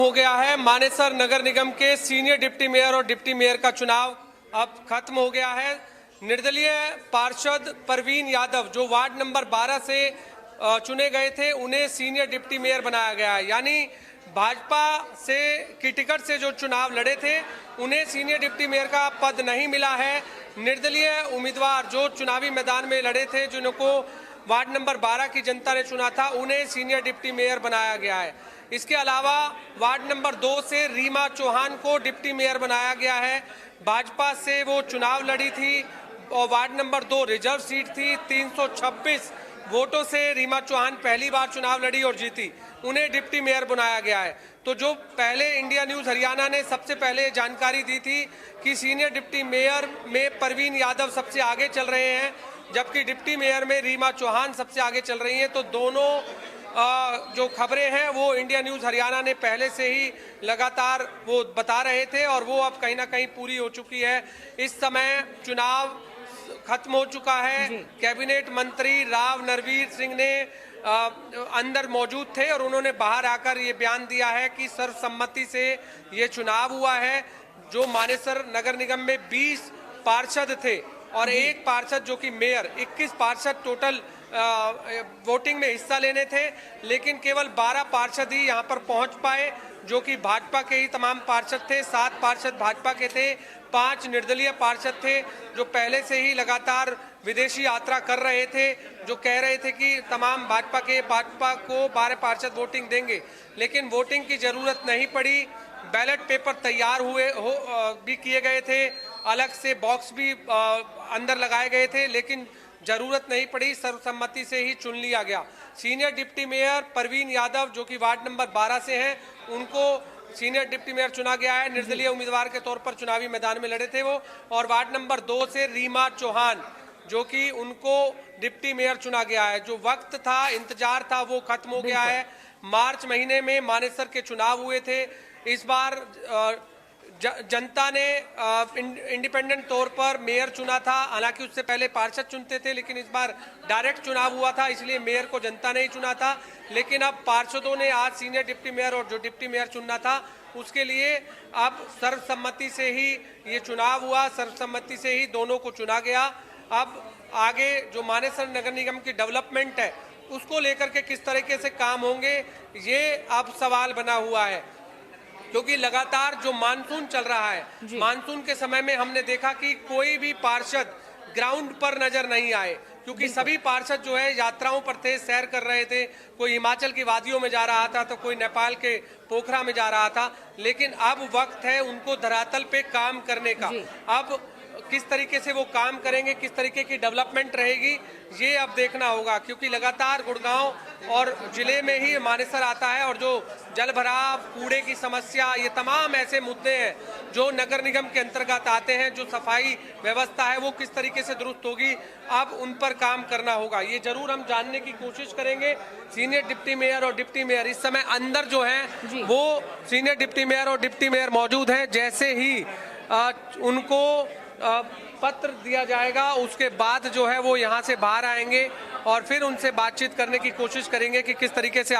हो गया है। मानेसर नगर निगम के सीनियर डिप्टी मेयर और डिप्टी मेयर का चुनाव अब खत्म हो गया है। निर्दलीय पार्षद परवीन यादव जो वार्ड नंबर 12 से चुने गए थे, उन्हें सीनियर डिप्टी मेयर बनाया गया है। यानी भाजपा से की टिकट से जो चुनाव लड़े थे, उन्हें सीनियर डिप्टी मेयर का पद नहीं मिला है। निर्दलीय उम्मीदवार जो चुनावी मैदान में लड़े थे, जिनको वार्ड नंबर 12 की जनता ने चुना था, उन्हें सीनियर डिप्टी मेयर बनाया गया है। इसके अलावा वार्ड नंबर 2 से रीमा चौहान को डिप्टी मेयर बनाया गया है। भाजपा से वो चुनाव लड़ी थी और वार्ड नंबर 2 रिजर्व सीट थी। 326 वोटों से रीमा चौहान पहली बार चुनाव लड़ी और जीती, उन्हें डिप्टी मेयर बनाया गया है। तो जो पहले इंडिया न्यूज़ हरियाणा ने सबसे पहले जानकारी दी थी कि सीनियर डिप्टी मेयर में परवीन यादव सबसे आगे चल रहे हैं, जबकि डिप्टी मेयर में रीमा चौहान सबसे आगे चल रही हैं, तो दोनों जो खबरें हैं वो इंडिया न्यूज़ हरियाणा ने पहले से ही लगातार वो बता रहे थे और वो अब कहीं ना कहीं पूरी हो चुकी है। इस समय चुनाव खत्म हो चुका है। कैबिनेट मंत्री राव नरवीर सिंह ने अंदर मौजूद थे और उन्होंने बाहर आकर ये बयान दिया है कि सर्वसम्मति से ये चुनाव हुआ है। जो मानेसर नगर निगम में 20 पार्षद थे और एक पार्षद जो कि मेयर, 21 पार्षद टोटल वोटिंग में हिस्सा लेने थे, लेकिन केवल 12 पार्षद ही यहाँ पर पहुँच पाए, जो कि भाजपा के ही तमाम पार्षद थे। 7 पार्षद भाजपा के थे, 5 निर्दलीय पार्षद थे जो पहले से ही लगातार विदेशी यात्रा कर रहे थे, जो कह रहे थे कि तमाम भाजपा को 12 पार्षद वोटिंग देंगे, लेकिन वोटिंग की जरूरत नहीं पड़ी। बैलेट पेपर तैयार भी किए गए थे, अलग से बॉक्स भी अंदर लगाए गए थे, लेकिन जरूरत नहीं पड़ी, सर्वसम्मति से ही चुन लिया गया। Senior deputy mayor Parveen Yadav जो कि वार्ड नंबर 12 से हैं, उनको सीनियर डिप्टी मेयर चुना गया है। निर्दलीय उम्मीदवार के तौर पर चुनावी मैदान में लड़े थे वो। और वार्ड नंबर 2 से रीमा चौहान जो कि उनको डिप्टी मेयर चुना गया है। जो वक्त था, इंतजार था, वो खत्म हो गया है। मार्च महीने में मानेसर के चुनाव हुए थे। इस बार जनता ने इंडिपेंडेंट तौर पर मेयर चुना था, हालांकि उससे पहले पार्षद चुनते थे, लेकिन इस बार डायरेक्ट चुनाव हुआ था, इसलिए मेयर को जनता ने ही चुना था। लेकिन अब पार्षदों ने आज सीनियर डिप्टी मेयर और जो डिप्टी मेयर चुनना था, उसके लिए अब सर्वसम्मति से ही ये चुनाव हुआ, सर्वसम्मति से ही दोनों को चुना गया। अब आगे जो मानेसर नगर निगम की डेवलपमेंट है, उसको लेकर के किस तरीके से काम होंगे, ये अब सवाल बना हुआ है। क्योंकि लगातार जो मानसून चल रहा है, मानसून के समय में हमने देखा कि कोई भी पार्षद ग्राउंड पर नजर नहीं आए, क्योंकि सभी पार्षद जो है यात्राओं पर थे, सैर कर रहे थे। कोई हिमाचल की वादियों में जा रहा था तो कोई नेपाल के पोखरा में जा रहा था। लेकिन अब वक्त है उनको धरातल पे काम करने का। अब किस तरीके से वो काम करेंगे, किस तरीके की डेवलपमेंट रहेगी, ये अब देखना होगा। क्योंकि लगातार गुड़गांव और जिले में ही मानेसर आता है और जो जल भराव, कूड़े की समस्या, ये तमाम ऐसे मुद्दे हैं जो नगर निगम के अंतर्गत आते हैं। जो सफाई व्यवस्था है वो किस तरीके से दुरुस्त होगी, अब उन पर काम करना होगा। ये जरूर हम जानने की कोशिश करेंगे। सीनियर डिप्टी मेयर और डिप्टी मेयर इस समय अंदर जो है वो सीनियर डिप्टी मेयर और डिप्टी मेयर मौजूद हैं। जैसे ही उनको पत्र दिया जाएगा, उसके बाद जो है वो यहाँ से बाहर आएंगे और फिर उनसे बातचीत करने की कोशिश करेंगे कि किस तरीके से